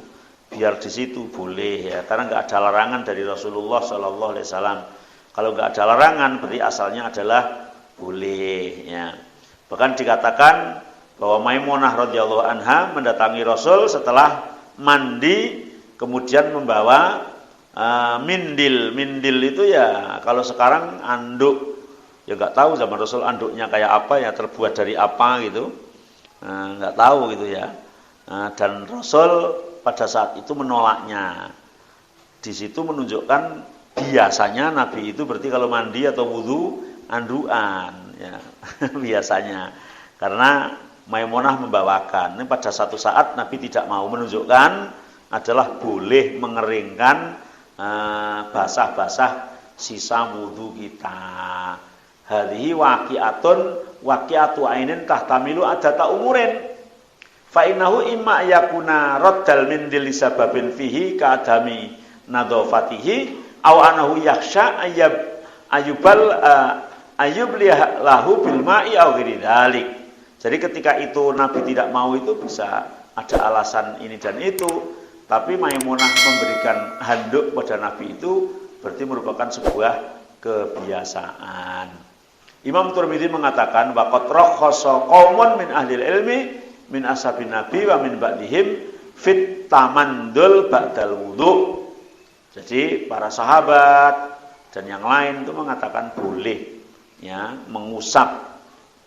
Biar di situ boleh ya karena nggak ada larangan dari Rasulullah Shallallahu Alaihi Wasallam. Kalau nggak ada larangan berarti asalnya adalah boleh ya. Bahkan dikatakan bahwa Maimunah radhiyallahu anha mendatangi Rasul setelah mandi kemudian membawa mindil. Mindil itu ya kalau sekarang anduk, ya nggak tahu zaman Rasul anduknya kayak apa ya, terbuat dari apa gitu, nggak tahu gitu ya. Dan Rasul pada saat itu menolaknya. Di situ menunjukkan biasanya Nabi itu berarti kalau mandi atau wudu anduan ya biasanya karena Maimunah membawakan. Ini pada satu saat Nabi tidak mau, menunjukkan adalah boleh mengeringkan basah-basah sisa wudu kita. Hadhihi waqi'atu ainin tahtamilu adata umurin. Fa innahu imma yakuna raddal min lisababin fihi ka'adami nadhafatihi aw anahu yakhsha ayyubliha lahu bil ma'i aw ghairi dzalik. Jadi ketika itu Nabi tidak mau itu bisa ada alasan ini dan itu, tapi Maimunah memberikan handuk pada Nabi itu berarti merupakan sebuah kebiasaan. Imam Tirmidzi mengatakan waqad rakhasa qaumun min ahli ilmi min ashabin Nabi wa min ba'dihim fit tamandul ba'dal wudu. Jadi para sahabat dan yang lain itu mengatakan boleh ya mengusap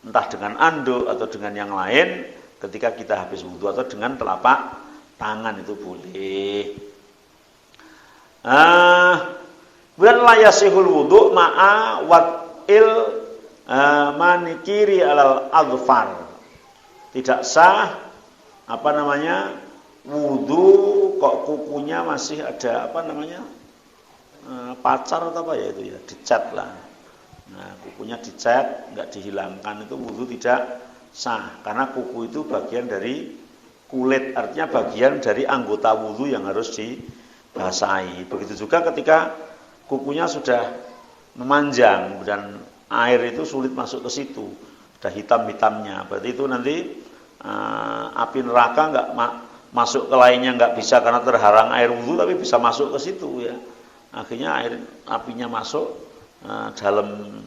entah dengan anduk atau dengan yang lain ketika kita habis wudu atau dengan telapak tangan itu boleh. Bukan layasihul wudu ma'a watil manikiri alal adfar. Tidak sah wudu kok kukunya masih ada pacar atau apa ya itu ya, dicat lah. Nah, kukunya dicat, nggak dihilangkan, itu wudu tidak sah karena kuku itu bagian dari kulit, artinya bagian dari anggota wudu yang harus dibasahi. Begitu juga ketika kukunya sudah memanjang dan air itu sulit masuk ke situ, sudah hitam-hitamnya, berarti itu nanti api neraka nggak masuk ke lainnya, nggak bisa karena terhalang air wudu, tapi bisa masuk ke situ ya. Akhirnya apinya masuk dalam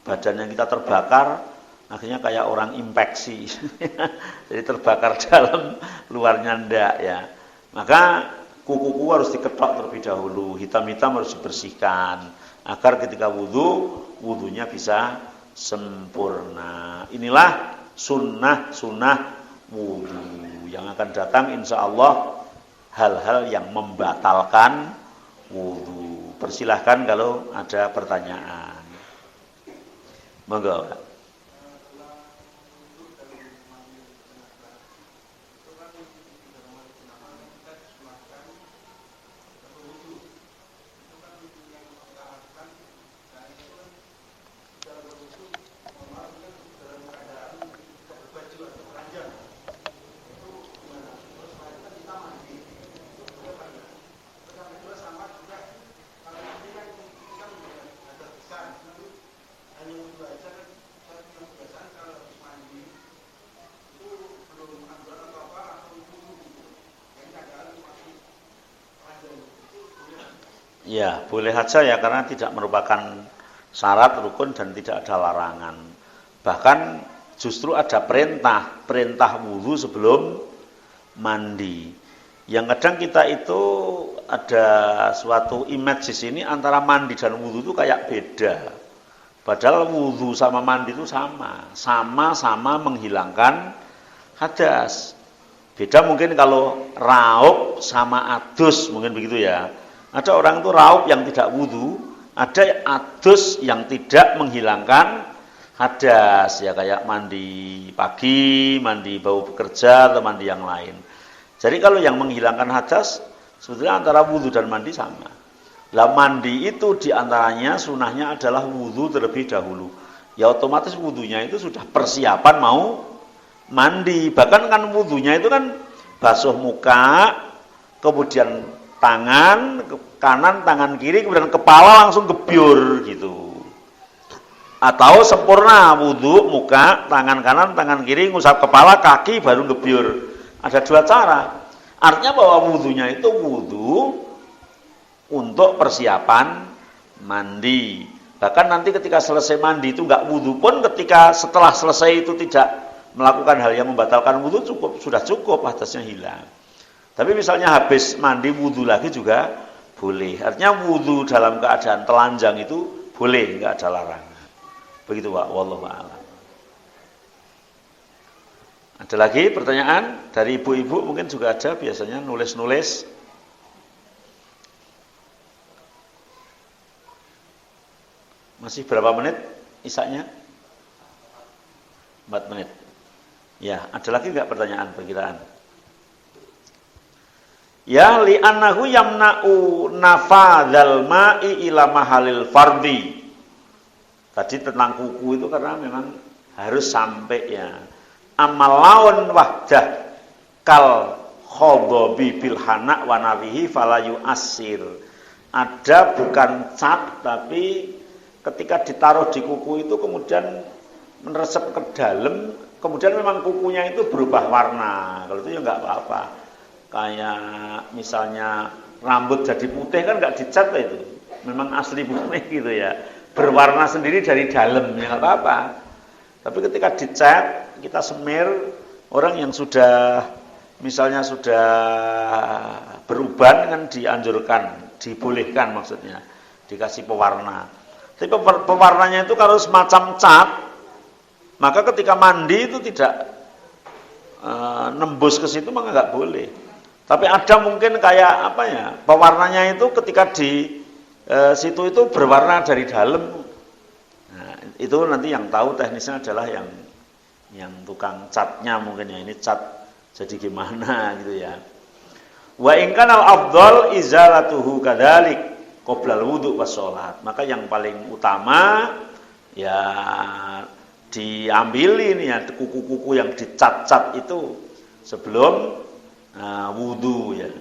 badan yang kita terbakar, akhirnya kayak orang infeksi. Jadi terbakar dalam, luarnya ndak ya. Maka kuku harus diketok terlebih dahulu, hitam-hitam harus dibersihkan agar ketika wudunya bisa sempurna. Inilah sunnah wudu. Yang akan datang insya Allah hal-hal yang membatalkan wudu. Persilahkan kalau ada pertanyaan. Monggo. Ya, boleh saja ya karena tidak merupakan syarat rukun dan tidak ada larangan. Bahkan justru ada perintah wudu sebelum mandi. Yang kadang kita itu ada suatu image di sini antara mandi dan wudu itu kayak beda. Padahal wudu sama mandi itu sama menghilangkan hadas. Beda mungkin kalau raup sama adus, mungkin begitu ya. Ada orang itu raup yang tidak wudu, ada adus yang tidak menghilangkan hadas, ya kayak mandi pagi, mandi bau bekerja, atau mandi yang lain. Jadi kalau yang menghilangkan hadas, sebetulnya antara wudu dan mandi sama. Lah mandi itu diantaranya sunahnya adalah wudu terlebih dahulu. Ya otomatis wudunya itu sudah persiapan mau mandi. Bahkan kan wudunya itu kan basuh muka, kemudian tangan kanan, tangan kiri, kemudian kepala langsung gebyur gitu. Atau sempurna wudu muka, tangan kanan, tangan kiri, ngusap kepala, kaki baru gebyur. Ada dua cara. Artinya bahwa wudunya itu wudu untuk persiapan mandi. Bahkan nanti ketika selesai mandi itu enggak wudu pun, ketika setelah selesai itu tidak melakukan hal yang membatalkan wudu sudah cukup, hadasnya hilang. Tapi misalnya habis mandi wudu lagi juga boleh. Artinya wudu dalam keadaan telanjang itu boleh, enggak ada larangan. Begitu Pak, wallahu a'lam. Ada lagi pertanyaan dari ibu-ibu mungkin juga ada biasanya nulis-nulis. Masih berapa menit isaknya? 4 menit. Ya, ada lagi enggak pertanyaan perkiraan? Ya li'annahu yamna'u nafadzal ma'i ila mahalil fardhi. Tadi tentang kuku itu karena memang harus sampai ya. Amal lawan wahdah kal khodobi bil hana wa nawihi falayu asir. Ada bukan cat tapi ketika ditaruh di kuku itu kemudian meresep ke dalam, kemudian memang kukunya itu berubah warna. Kalau itu ya enggak apa-apa. Kayak misalnya rambut jadi putih kan nggak dicat itu, memang asli putih gitu ya, berwarna sendiri dari dalam ya nggak apa-apa. Tapi ketika dicat kita semir, orang yang sudah misalnya sudah beruban kan dianjurkan, dibolehkan maksudnya dikasih pewarna. Tapi pewarnanya itu kalau semacam cat, maka ketika mandi itu tidak nembus ke situ maka nggak boleh. Tapi ada mungkin kayak apa ya, pewarnanya itu ketika di situ itu berwarna dari dalam. Nah, itu nanti yang tahu teknisnya adalah yang tukang catnya mungkin ya, ini cat jadi gimana gitu ya. Wa in kana al-afdal izalatuhu kadzalik qabla al-wudu was shalat. Maka yang paling utama ya diambil ini ya kuku-kuku yang dicat-cat itu sebelum wudu ya.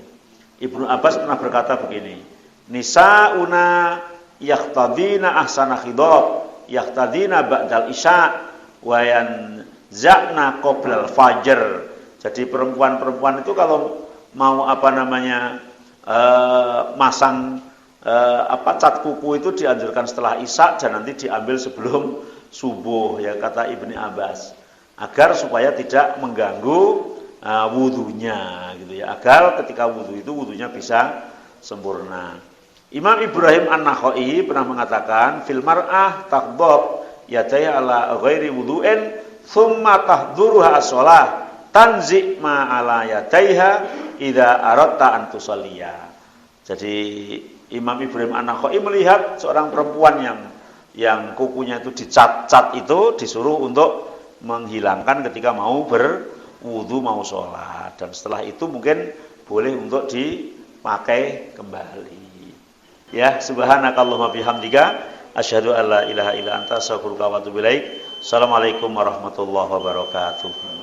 Ibnu Abbas pernah berkata begini, nisauna yahtadina ahsana khidab yahtadina ba'dal isya wa yanza'na qoblal fajr. Jadi perempuan-perempuan itu kalau mau masang cat kuku itu dianjurkan setelah isya dan nanti diambil sebelum subuh ya, kata Ibnu Abbas, agar supaya tidak mengganggu wudunya gitu ya, agar ketika wudu itu wudunya bisa sempurna. Imam Ibrahim An-Nakhai pernah mengatakan fil mar'ah taqdab yadayha ala ghairi wudu'in thumma tahduruha as-shalah tanzi ma ala yadayha idza aradta an tusalliya. Jadi Imam Ibrahim An-Nakhai melihat seorang perempuan yang kukunya itu dicat-cat itu disuruh untuk menghilangkan ketika mau berwudu, mau sholat, dan setelah itu mungkin boleh untuk dipakai kembali. Ya, subhanakallahumma bihamdika asyhadu an la ilaha illa anta astaghfiruka wa atubu ilaik. Assalamualaikum warahmatullahi wabarakatuh.